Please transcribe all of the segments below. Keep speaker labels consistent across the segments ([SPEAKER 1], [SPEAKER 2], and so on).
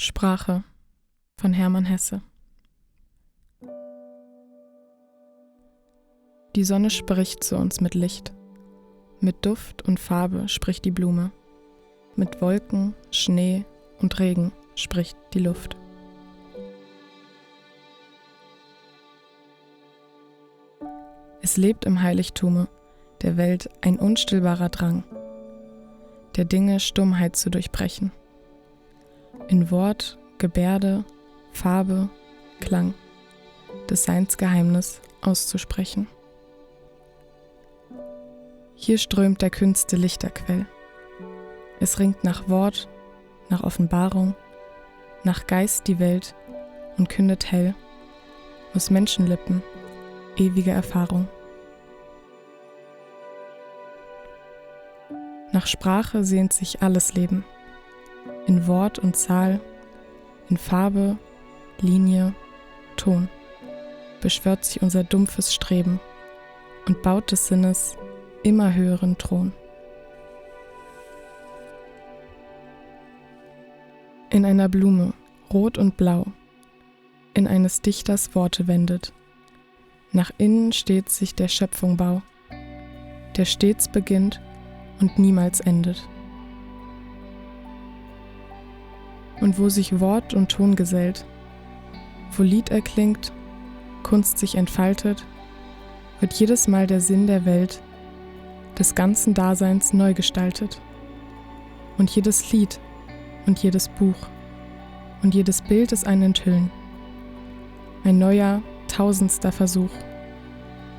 [SPEAKER 1] Sprache von Hermann Hesse. Die Sonne spricht zu uns mit Licht. Mit Duft und Farbe spricht die Blume. Mit Wolken, Schnee und Regen spricht die Luft. Es lebt im Heiligtume der Welt ein unstillbarer Drang, der Dinge Stummheit zu durchbrechen. In Wort, Gebärde, Farbe, Klang, des Seins Geheimnis auszusprechen. Hier strömt der Künste Lichterquell. Es ringt nach Wort, nach Offenbarung, nach Geist die Welt und kündet hell aus Menschenlippen ewige Erfahrung. Nach Sprache sehnt sich alles Leben, in Wort und Zahl, in Farbe, Linie, Ton, beschwört sich unser dumpfes Streben und baut des Sinnes immer höheren Thron. In einer Blume, rot und blau, in eines Dichters Worte wendet, nach innen stets sich der Schöpfung Bau, der stets beginnt und niemals endet. Und wo sich Wort und Ton gesellt, wo Lied erklingt, Kunst sich entfaltet, wird jedes Mal der Sinn der Welt, des ganzen Daseins neu gestaltet. Und jedes Lied und jedes Buch und jedes Bild ist ein Enthüllen, ein neuer, tausendster Versuch,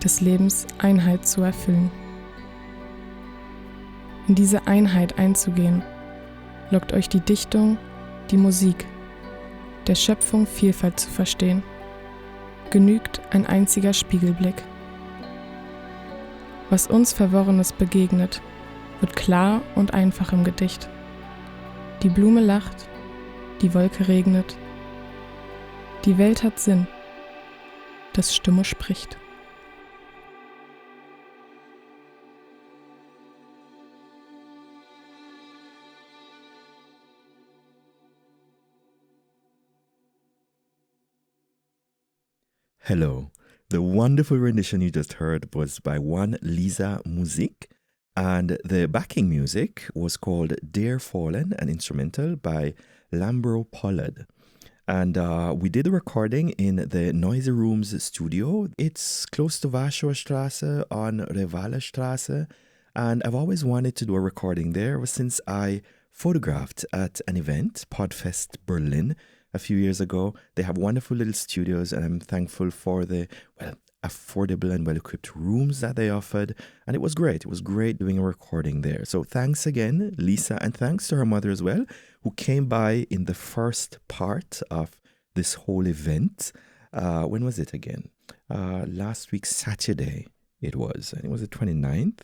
[SPEAKER 1] des Lebens Einheit zu erfüllen. In diese Einheit einzugehen, lockt euch die Dichtung, die Musik, der Schöpfung Vielfalt zu verstehen. Genügt ein einziger Spiegelblick. Was uns Verworrenes begegnet, wird klar und einfach im Gedicht. Die Blume lacht, die Wolke regnet. Die Welt hat Sinn, das Stimme spricht.
[SPEAKER 2] Hello. The wonderful rendition you just heard was by one Liza, Musick, and the backing music was called Dear Fallen, an instrumental by Lambro Pollard. And we did the recording in the Noisy Rooms studio. It's close to Warschauer Straße on Revaler Straße, and I've always wanted to do a recording there ever since I photographed at an event, Podfest Berlin, a few years ago. They have wonderful little studios, and I'm thankful for the affordable and well-equipped rooms that they offered. And it was great. It was great doing a recording there. So thanks again, Liza, and thanks to her mother as well, who came by in the first part of this whole event. When was it again? Last week, Saturday it was. And it was the 29th.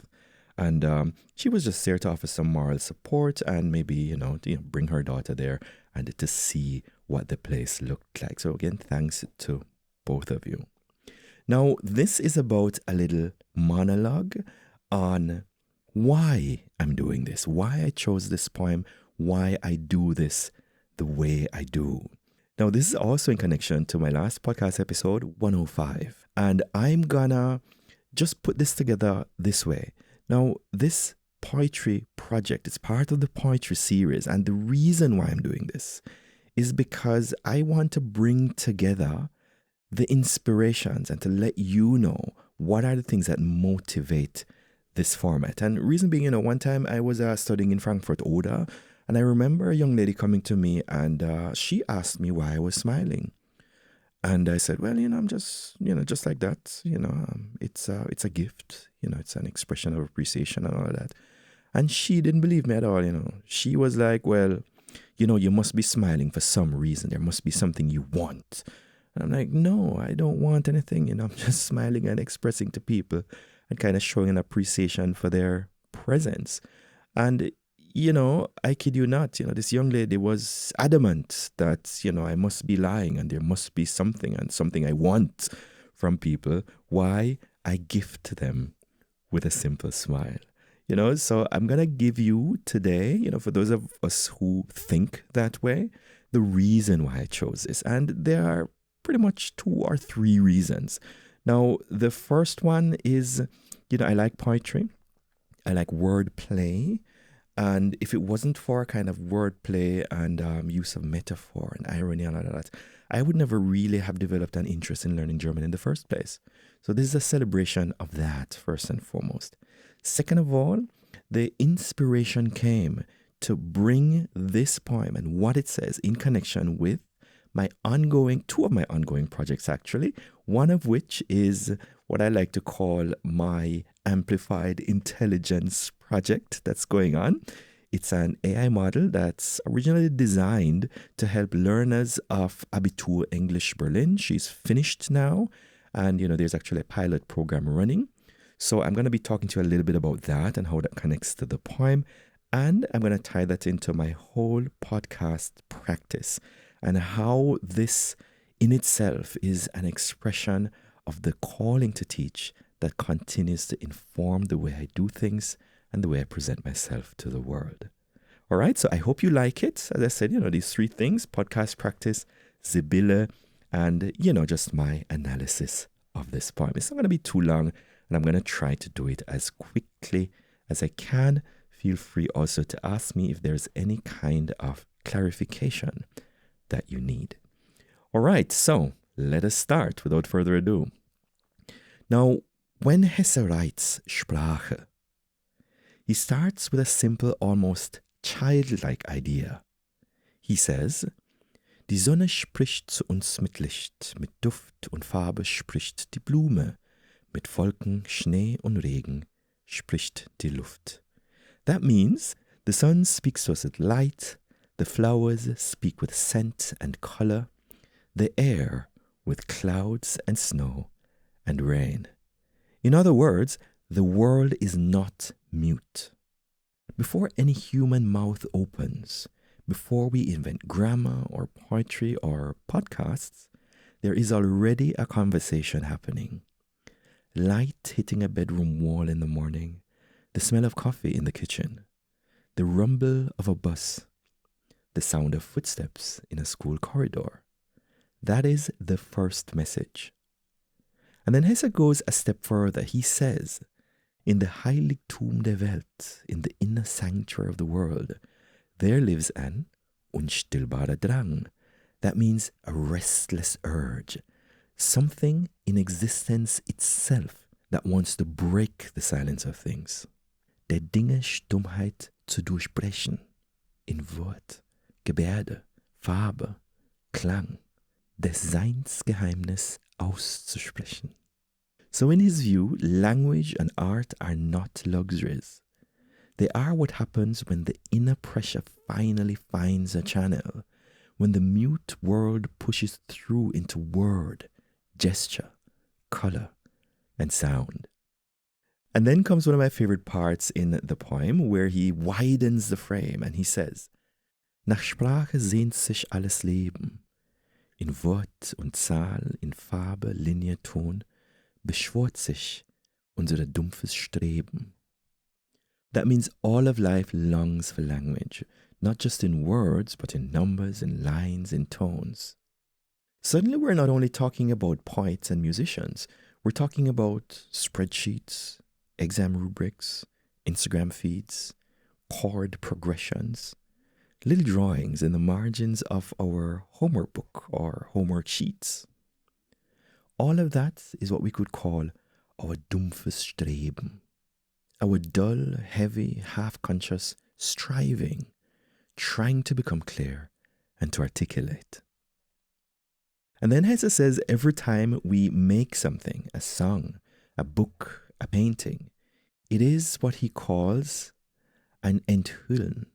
[SPEAKER 2] And she was just there to offer some moral support and maybe, bring her daughter there and to see what the place looked like. So again, thanks to both of you. Now, this is about a little monologue on why I'm doing this, why I chose this poem, why I do this the way I do. Now, this is also in connection to my last podcast episode, 105. And I'm gonna just put this together this way. Now, this poetry project, it's part of the poetry series. And the reason why I'm doing this is because I want to bring together the inspirations and to let you know what are the things that motivate this format. And reason being, one time I was studying in Frankfurt Oder, and I remember a young lady coming to me and she asked me why I was smiling. And I said, well, I'm just, just like that, it's a gift, it's an expression of appreciation and all of that. And she didn't believe me at all, She was like, well, you must be smiling for some reason. There must be something you want. And I'm like, no, I don't want anything. I'm just smiling and expressing to people and kind of showing an appreciation for their presence. And, I kid you not, this young lady was adamant that, I must be lying and there must be something and something I want from people. Why? I gift them with a simple smile. So I'm going to give you today, for those of us who think that way, the reason why I chose this. And there are pretty much 2 or 3 reasons. Now, the first one is, I like poetry. I like wordplay. And if it wasn't for kind of wordplay and use of metaphor and irony and all of that, I would never really have developed an interest in learning German in the first place. So this is a celebration of that, first and foremost. Second of all, the inspiration came to bring this poem and what it says in connection with two of my ongoing projects, actually. One of which is what I like to call my Amplified Intelligence project that's going on. It's an AI model that's originally designed to help learners of Abitur English Berlin. She's finished now, and there's actually a pilot program running. So I'm going to be talking to you a little bit about that and how that connects to the poem. And I'm going to tie that into my whole podcast practice and how this in itself is an expression of the calling to teach that continues to inform the way I do things and the way I present myself to the world. All right, so I hope you like it. As I said, these 3 things: podcast practice, Sibylle, and, just my analysis of this poem. It's not going to be too long, and I'm going to try to do it as quickly as I can. Feel free also to ask me if there's any kind of clarification that you need. All right, so let us start without further ado. Now, when Hesse writes Sprache, he starts with a simple, almost childlike idea. He says, Die Sonne spricht zu uns mit Licht, mit Duft und Farbe spricht die Blume, mit Wolken, Schnee und Regen spricht die Luft. That means the sun speaks to us with light, the flowers speak with scent and color, the air with clouds and snow and rain. In other words, the world is not mute. Before any human mouth opens, before we invent grammar or poetry or podcasts, there is already a conversation happening. Light hitting a bedroom wall in the morning, the smell of coffee in the kitchen, the rumble of a bus, the sound of footsteps in a school corridor. That is the first message. And then Hesse goes a step further. He says, in the Heiligtum der Welt, in the inner sanctuary of the world, there lives an unstillbarer Drang. That means a restless urge, something in existence itself that wants to break the silence of things. Der Dinge Stummheit zu durchbrechen, in Wort, Gebärde, Farbe, Klang, des Seins Geheimnis auszusprechen. So in his view, language and art are not luxuries. They are what happens when the inner pressure finally finds a channel, when the mute world pushes through into word, gesture, color, and sound. And then comes one of my favorite parts in the poem, where he widens the frame and he says, Nach Sprache sehnt sich alles Leben. In Wort und Zahl, in Farbe, Linie, Ton, beschwört sich unser dumpfes Streben. That means all of life longs for language, not just in words, but in numbers, in lines, in tones. Suddenly we're not only talking about poets and musicians, we're talking about spreadsheets, exam rubrics, Instagram feeds, chord progressions, little drawings in the margins of our homework book or homework sheets. All of that is what we could call our dumpfes Streben, our dull, heavy, half-conscious striving, trying to become clear and to articulate. And then Hesse says every time we make something, a song, a book, a painting, it is what he calls ein Enthüllen,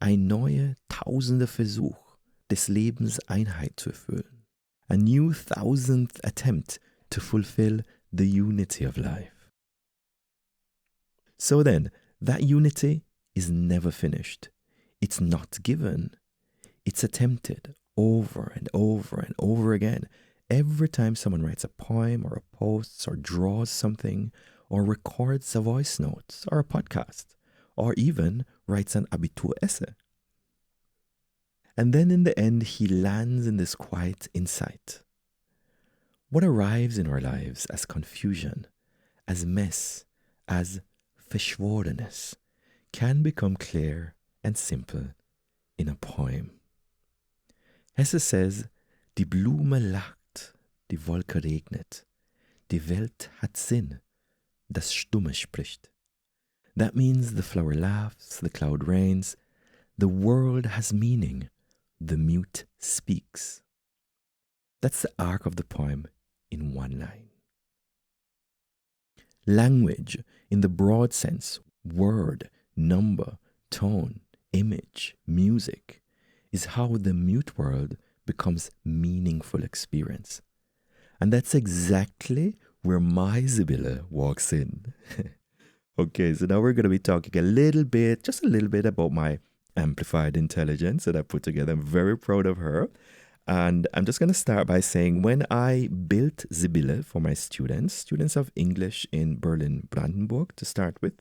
[SPEAKER 2] ein neuer tausender Versuch, des Lebens Einheit zu erfüllen. A new 1000th attempt to fulfill the unity of life. So then, that unity is never finished. It's not given. It's attempted over and over and over again. Every time someone writes a poem or a post or draws something or records a voice note or a podcast or even writes an Abitur essay. And then in the end, he lands in this quiet insight. What arrives in our lives as confusion, as mess, as verschworenes, can become clear and simple in a poem. Hesse says, Die Blume lacht, die Wolke regnet, die Welt hat Sinn, das Stumme spricht. That means the flower laughs, the cloud rains, the world has meaning, the mute speaks. That's the arc of the poem in one line. Language, in the broad sense, word, number, tone, image, music, is how the mute world becomes meaningful experience. And that's exactly where my Sibylle walks in. Okay, so now we're going to be talking a little bit, just a little bit about my amplified intelligence that I put together. I'm very proud of her. And I'm just going to start by saying when I built Sibylle for my students of English in Berlin-Brandenburg to start with,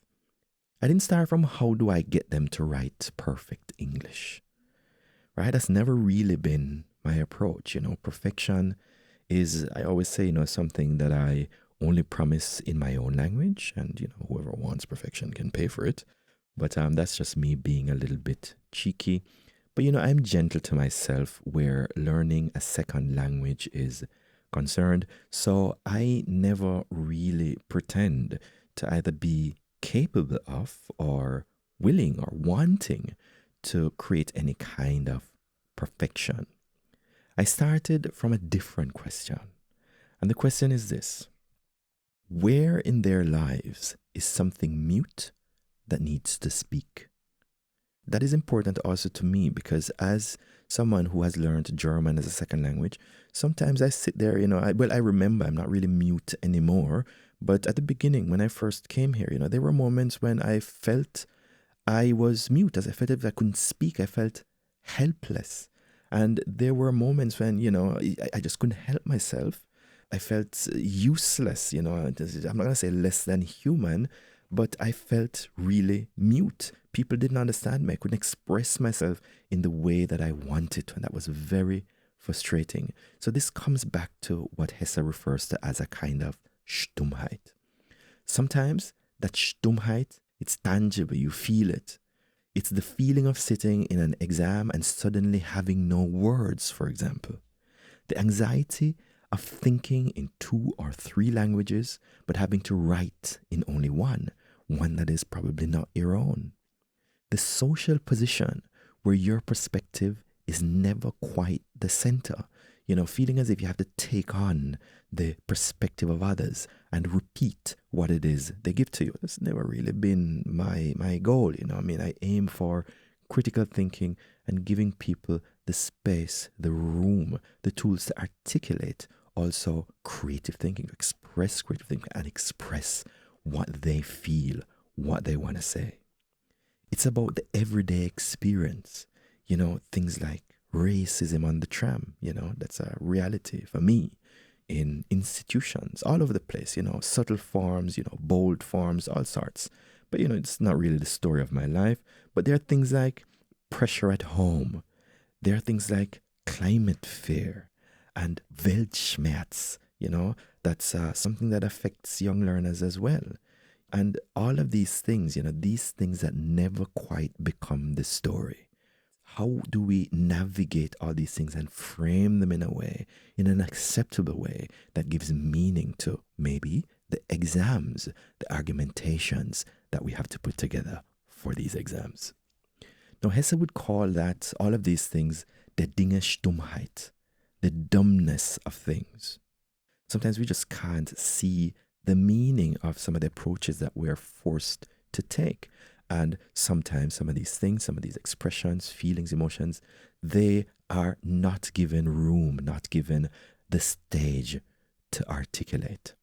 [SPEAKER 2] I didn't start from how do I get them to write perfect English, right? That's never really been my approach. Perfection is, I always say, something that I only promise in my own language, and whoever wants perfection can pay for it. But that's just me being a little bit cheeky. But I'm gentle to myself where learning a second language is concerned. So I never really pretend to either be capable of or willing or wanting to create any kind of perfection. I started from a different question. And the question is this: where in their lives is something mute that needs to speak? That is important also to me because as someone who has learned German as a second language, sometimes I sit there, I remember I'm not really mute anymore, but at the beginning when I first came here, there were moments when I felt I was mute, as I felt if I couldn't speak, I felt helpless. And there were moments when, I just couldn't help myself. I felt useless, I'm not going to say less than human, but I felt really mute. People didn't understand me. I couldn't express myself in the way that I wanted to, and that was very frustrating. So this comes back to what Hesse refers to as a kind of Stummheit. Sometimes that Stummheit, it's tangible, you feel it. It's the feeling of sitting in an exam and suddenly having no words, for example. The anxiety of thinking in 2 or 3 languages, but having to write in only one that is probably not your own. The social position where your perspective is never quite the center, feeling as if you have to take on the perspective of others and repeat what it is they give to you. That's never really been my goal, I aim for critical thinking and giving people the space, the room, the tools to articulate also creative thinking, to express creative thinking and express what they feel, what they want to say. It's about the everyday experience, things like racism on the tram, that's a reality for me in institutions all over the place, subtle forms, bold forms, all sorts. But, it's not really the story of my life. But there are things like pressure at home. There are things like climate fear and Weltschmerz, that's something that affects young learners as well. And all of these things, these things that never quite become the story. How do we navigate all these things and frame them in a way, in an acceptable way that gives meaning to maybe the exams, the argumentations that we have to put together for these exams? Now, Hesse would call that, all of these things, der Dinge Stummheit, the dumbness of things. Sometimes we just can't see the meaning of some of the approaches that we're forced to take. And sometimes some of these things, some of these expressions, feelings, emotions, they are not given room, not given the stage to articulate.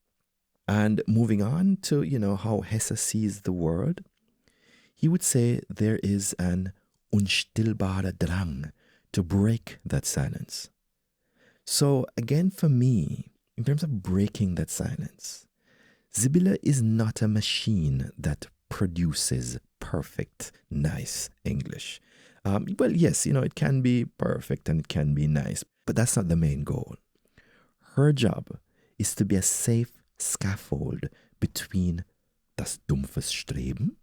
[SPEAKER 2] And moving on to, how Hesse sees the world, he would say there is an unstillbarer Drang to break that silence. So again, for me, in terms of breaking that silence, Sibylle is not a machine that produces perfect, nice English. Well, yes, it can be perfect and it can be nice, but that's not the main goal. Her job is to be a safe scaffold between das dumpfes Streben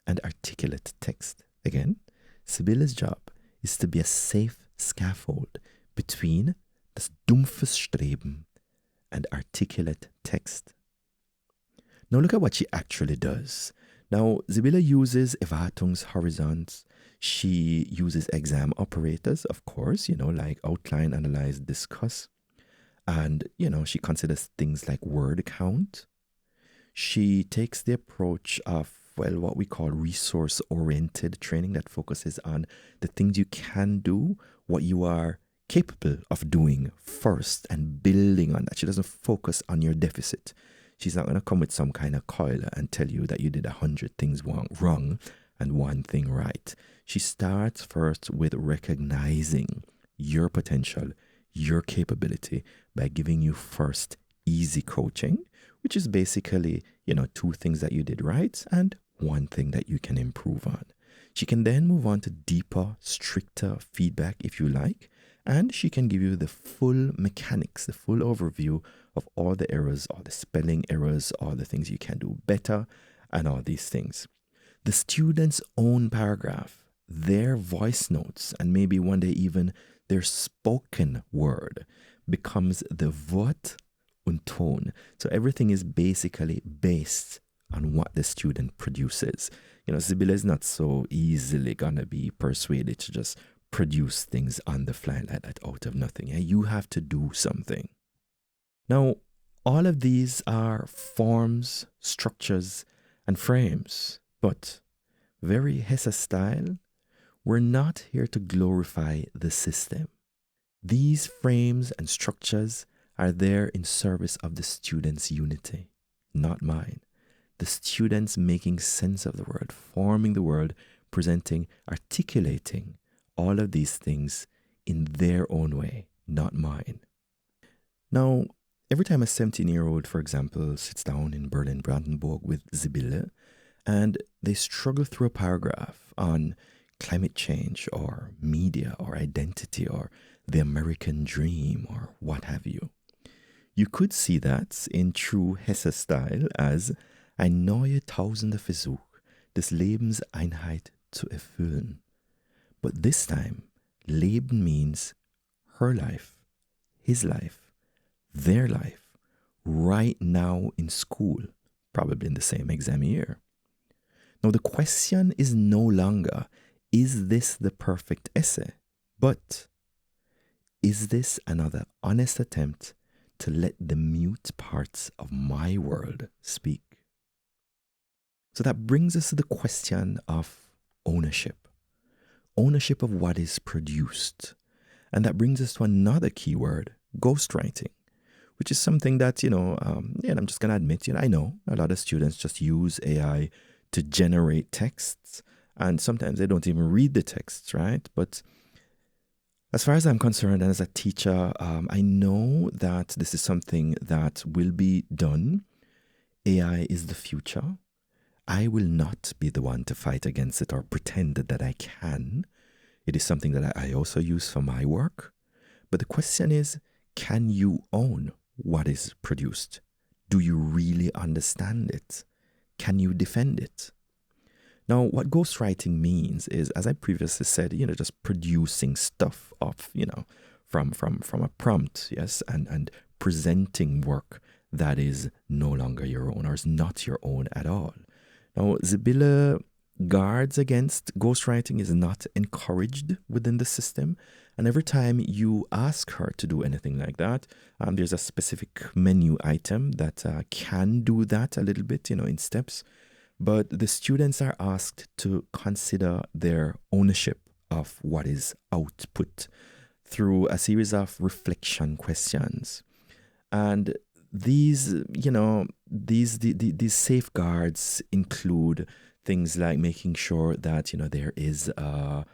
[SPEAKER 2] and articulate text. Again, Sibylle's job is to be a safe scaffold between das dumpfes Streben and articulate text. Now look at what she actually does. Now, Sibylle uses Erwartungshorizonts. She uses exam operators, of course, like outline, analyze, discuss. And, she considers things like word count. She takes the approach of, what we call resource-oriented training that focuses on the things you can do, what you are capable of doing first and building on that. She doesn't focus on your deficit. She's not going to come with some kind of coil and tell you that you did 100 things wrong and one thing right. She starts first with recognizing your potential, your capability by giving you first easy coaching, which is basically, 2 things that you did right and 1 thing that you can improve on. She can then move on to deeper, stricter feedback if you like, and she can give you the full mechanics, the full overview of all the errors, all the spelling errors, all the things you can do better, and all these things. The student's own paragraph, their voice notes, and maybe one day even their spoken word becomes the Wort und Ton. So everything is basically based on what the student produces. Sibylle is not so easily gonna be persuaded to just produce things on the fly like that out of nothing. You have to do something. Now, all of these are forms, structures, and frames, but very Hesse style, we're not here to glorify the system. These frames and structures are there in service of the student's unity, not mine. The students making sense of the world, forming the world, presenting, articulating all of these things in their own way, not mine. Now, every time a 17-year-old, for example, sits down in Berlin-Brandenburg with Sibylle and they struggle through a paragraph on climate change or media or identity or the American dream or what have you, you could see that in true Hesse style as ein neuer tausender Versuch, des Lebens Einheit zu erfüllen. But this time, Leben means her life, his life, their life, right now in school, probably in the same exam year. Now, the question is no longer, is this the perfect essay? But, is this another honest attempt to let the mute parts of my world speak? So that brings us to the question of ownership. Ownership of what is produced. And that brings us to another keyword, ghostwriting, which is something that, and I'm just going to admit, I know a lot of students just use AI to generate texts, and sometimes they don't even read the texts, right? But as far as I'm concerned, and as a teacher, I know that this is something that will be done. AI is the future. I will not be the one to fight against it or pretend that I can. It is something that I also use for my work. But the question is, can you own what is produced? Do you really understand it? Can you defend it? Now, what ghostwriting means is, as I previously said, just producing stuff off, from a prompt, yes, and presenting work that is no longer your own or is not your own at all. Now, Sibylle guards against ghostwriting, is not encouraged within the system. And every time you ask her to do anything like that, there's a specific menu item that can do that a little bit, in steps. But the students are asked to consider their ownership of what is output through a series of reflection questions. And these, these safeguards include things like making sure that, there is a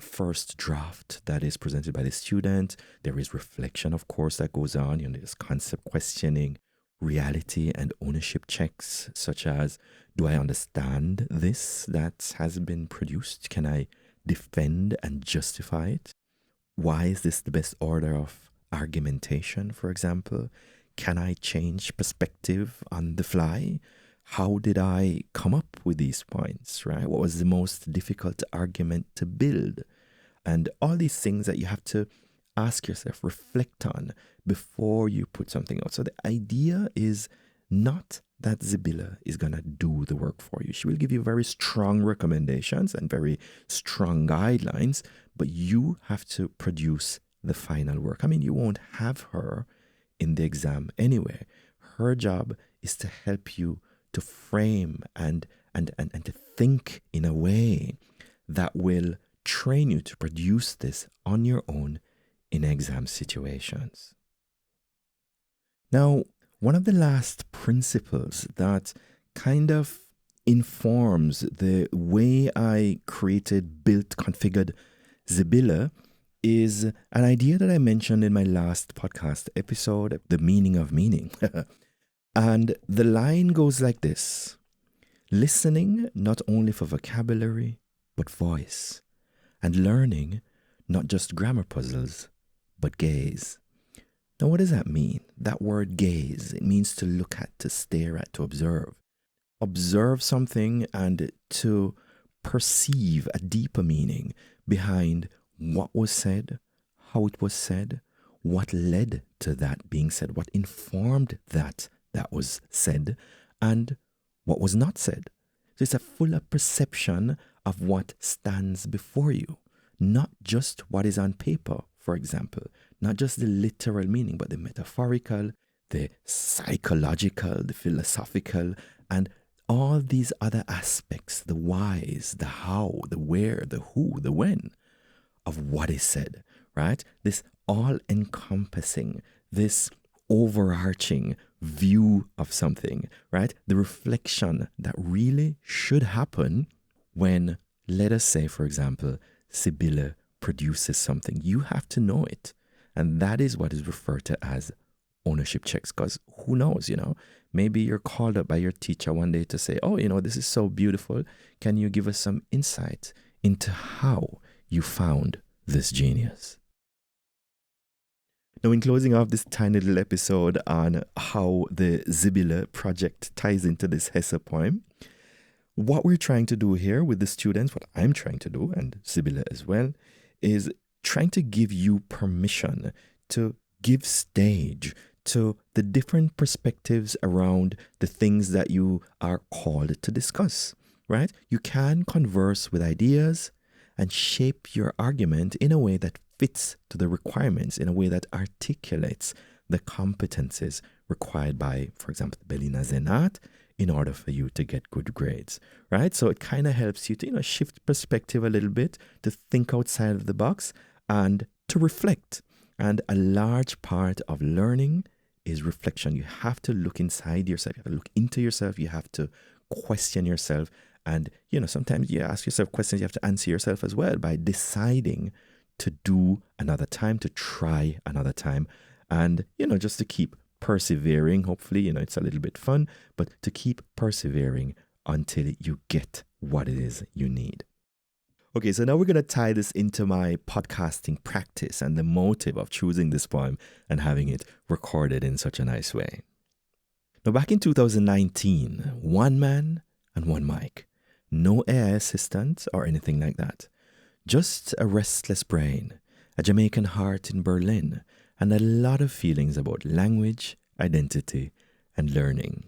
[SPEAKER 2] first draft that is presented by the student. There is reflection, of course, that goes on. There's concept questioning, reality and ownership checks, such as, do I understand this that has been produced? Can I defend and justify it. Why is this the best order of argumentation, for example? Can I change perspective on the fly? How did I come up with these points, right? What was the most difficult argument to build? And all these things that you have to ask yourself, reflect on before you put something out. So the idea is not that Sibylla is going to do the work for you. She will give you very strong recommendations and very strong guidelines, but you have to produce the final work. I mean, you won't have her in the exam anyway. Her job is to help you to frame and to think in a way that will train you to produce this on your own in exam situations. Now, one of the last principles that kind of informs the way I created, built, configured Sibylla is an idea that I mentioned in my last podcast episode, the meaning of meaning. And the line goes like this: listening not only for vocabulary, but voice, and learning not just grammar puzzles, but gaze. Now, what does that mean? That word gaze, it means to look at, to stare at, to observe. Observe something and to perceive a deeper meaning behind what was said, how it was said, what led to that being said, what informed that was said, and what was not said. So it's a fuller perception of what stands before you, not just what is on paper, for example, not just the literal meaning, but the metaphorical, the psychological, the philosophical, and all these other aspects, the whys, the how, the where, the who, the when of what is said, right? This all-encompassing, this overarching view of something, right? The reflection that really should happen when, let us say, for example, Sibylla produces something. You have to know it. And that is what is referred to as ownership checks. Because who knows, maybe you're called up by your teacher one day to say, oh, this is so beautiful. Can you give us some insight into how you found this genius? Now, in closing off this tiny little episode on how the Sibylla project ties into this Hesse poem, what we're trying to do here with the students, what I'm trying to do, and Sibylla as well, is trying to give you permission to give stage to the different perspectives around the things that you are called to discuss, right? You can converse with ideas and shape your argument in a way that fits to the requirements, in a way that articulates the competences required by, for example, Bellina Zenat, in order for you to get good grades, right? So it kind of helps you to, shift perspective a little bit, to think outside of the box and to reflect. And a large part of learning is reflection. You have to look inside yourself. You have to look into yourself. You have to question yourself. And, sometimes you ask yourself questions you have to answer yourself as well by deciding to do another time, to try another time. And, just to keep persevering. Hopefully, it's a little bit fun, but to keep persevering until you get what it is you need. Okay, so now we're going to tie this into my podcasting practice and the motive of choosing this poem and having it recorded in such a nice way. Now, back in 2019, one man and one mic. No AI assistant or anything like that. Just a restless brain, a Jamaican heart in Berlin, and a lot of feelings about language, identity, and learning.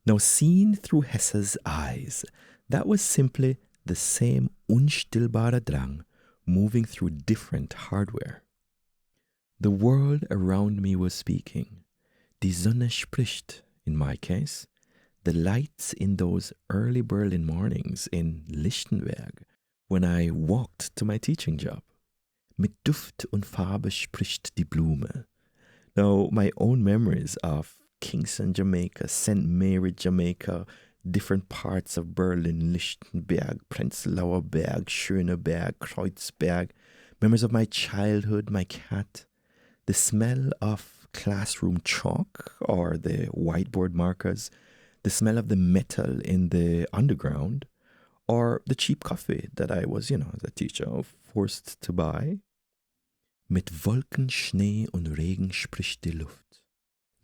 [SPEAKER 2] Now, seen through Hesse's eyes, that was simply the same unstillbare Drang moving through different hardware. The world around me was speaking. Die Sonne spricht, in my case. The lights in those early Berlin mornings in Lichtenberg when I walked to my teaching job. Mit Duft und Farbe spricht die Blume. Now, my own memories of Kingston, Jamaica, St. Mary, Jamaica, different parts of Berlin, Lichtenberg, Prenzlauer Berg, Schöneberg, Kreuzberg, memories of my childhood, my cat, the smell of classroom chalk or the whiteboard markers, the smell of the metal in the underground, Or the cheap coffee that I was, as a teacher, forced to buy. Mit Wolken, Schnee und Regen spricht die Luft.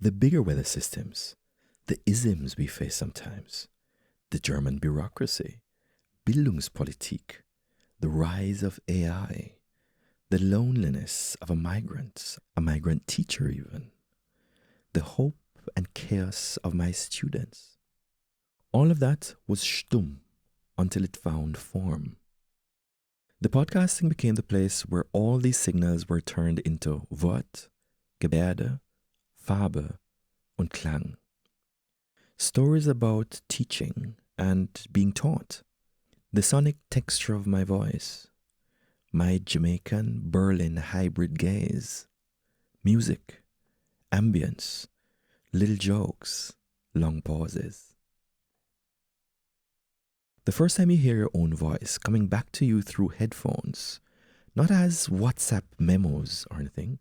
[SPEAKER 2] The bigger weather systems, the isms we face sometimes, the German bureaucracy, Bildungspolitik, the rise of AI, the loneliness of a migrant teacher even, the hope and chaos of my students. All of that was stumm until it found form. The podcasting became the place where all these signals were turned into Wort, Gebärde, Farbe und Klang. Stories about teaching and being taught. The sonic texture of my voice. My Jamaican Berlin hybrid gaze. Music, ambience, little jokes, long pauses. The first time you hear your own voice coming back to you through headphones, not as WhatsApp memos or anything,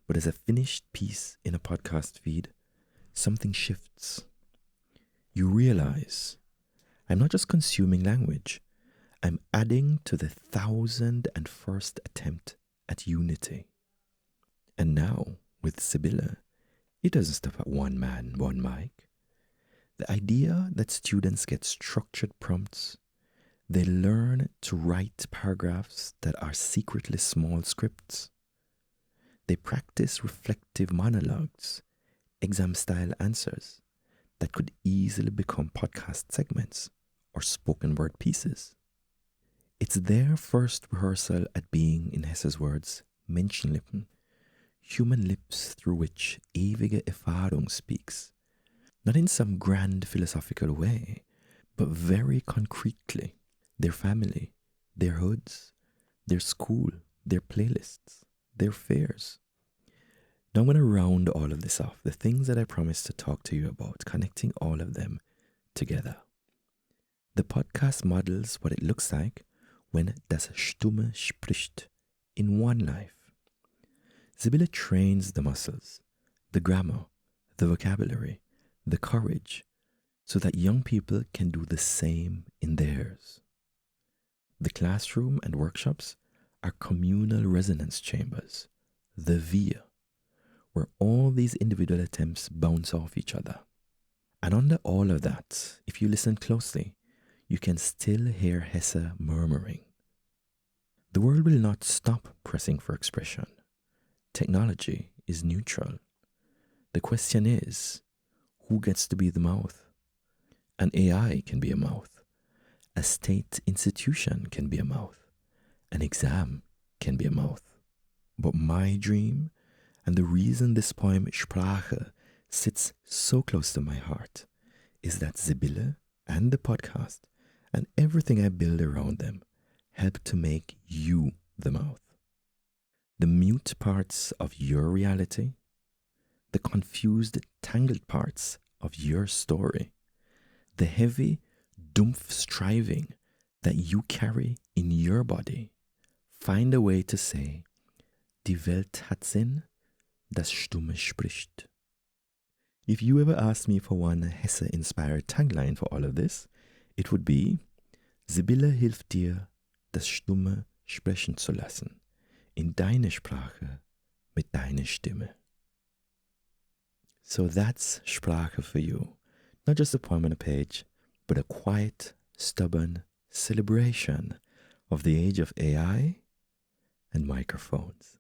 [SPEAKER 2] but as a finished piece in a podcast feed, something shifts. You realize I'm not just consuming language, I'm adding to the 1,001st attempt at unity. And now, with Sibylle, it doesn't stop at one man, one mic. The idea that students get structured prompts, they learn to write paragraphs that are secretly small scripts. They practice reflective monologues, exam-style answers that could easily become podcast segments or spoken word pieces. It's their first rehearsal at being, in Hesse's words, Menschenlippen, human lips through which ewige Erfahrung speaks. Not in some grand philosophical way, but very concretely. Their family, their hoods, their school, their playlists, their fairs. Now I'm going to round all of this off, the things that I promised to talk to you about, connecting all of them together. The podcast models what it looks like when das Stumme spricht in one life. Sibylle trains the muscles, the grammar, the vocabulary, the courage, so that young people can do the same in theirs. The classroom and workshops are communal resonance chambers, the Wir, where all these individual attempts bounce off each other. And under all of that, if you listen closely, you can still hear Hesse murmuring. The world will not stop pressing for expression. Technology is neutral. The question is, who gets to be the mouth? An AI can be a mouth. A state institution can be a mouth. An exam can be a mouth. But my dream, and the reason this poem Sprache sits so close to my heart, is that Sibylle and the podcast and everything I build around them help to make you the mouth. The mute parts of your reality, the confused, tangled parts of your story, the heavy, dumpf striving that you carry in your body, find a way to say, Die Welt hat Sinn, das Stumme spricht. If you ever asked me for one Hesse-inspired tagline for all of this, it would be, Sibylle hilft dir, das Stumme sprechen zu lassen, in deine Sprache, mit deiner Stimme. So that's Sprache for you. Not just a poem on a page, but a quiet, stubborn celebration of the age of AI and microphones.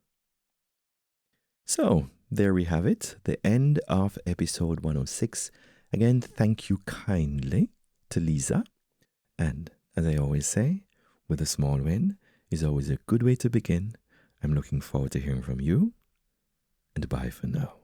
[SPEAKER 2] So, there we have it, the end of episode 106. Again, thank you kindly to Liza. And as I always say, with a small win is always a good way to begin. I'm looking forward to hearing from you. And bye for now.